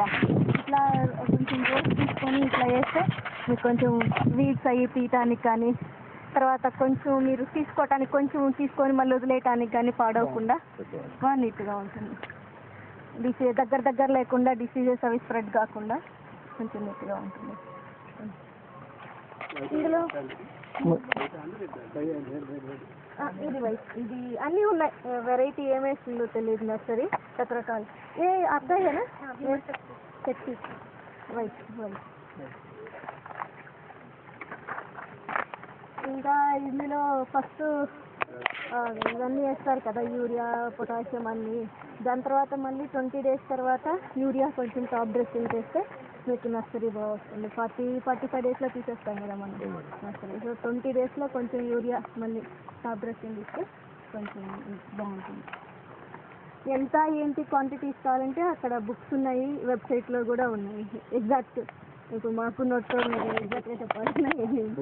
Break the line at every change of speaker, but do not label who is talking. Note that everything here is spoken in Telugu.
ఇట్లా ఇట్లా కొంచెం రోజు తీసుకొని ఇట్లా వేస్తే మీకు కొంచెం వీడ్స్ అయ్యి తీయటానికి కానీ తర్వాత కొంచెం మీరు తీసుకోవటానికి కొంచెం తీసుకొని మళ్ళీ వదిలేయటానికి కానీ పాడవకుండా బాగా నీట్గా ఉంటుంది. దగ్గర లేకుండా డిసీజెస్ అవి స్ప్రెడ్ కాకుండా కొంచెం నీట్గా ఉంటుంది. ఇందులో ఇది వైట్ ఇది అన్నీ ఉన్నాయి. వెరైటీ ఏమేసిందో తెలియదు నర్సరీ రకరకాలు. అబ్బాయేనా శక్తి వైట్ వైట్. ఇంకా ఇందులో ఫస్ట్ ఇవన్నీ వేస్తారు కదా యూరియా పొటాషియం అన్నీ. దాని తర్వాత మళ్ళీ 20 days తర్వాత యూరియా కొంచెం టాప్ డ్రెస్సింగ్ చేస్తే మీకు నర్సరీ బాగా వస్తుంది. 40-45 daysలో తీసేస్తాం కదా మనం నర్సరీ. సో 20 daysలో కొంచెం యూరియా మళ్ళీ టాప్ డ్రెస్సింగ్ ఇస్తే కొంచెం బాగుంటుంది. ఎంత ఏంటి క్వాంటిటీస్ కావాలంటే అక్కడ బుక్స్ ఉన్నాయి, వెబ్సైట్లో కూడా ఉన్నాయి. ఎగ్జాక్ట్ ఇప్పుడు మాకు నోట్తో మీరు ఎగ్జాక్ట్గా చెప్పాల్సిన ఇంగ్లీష్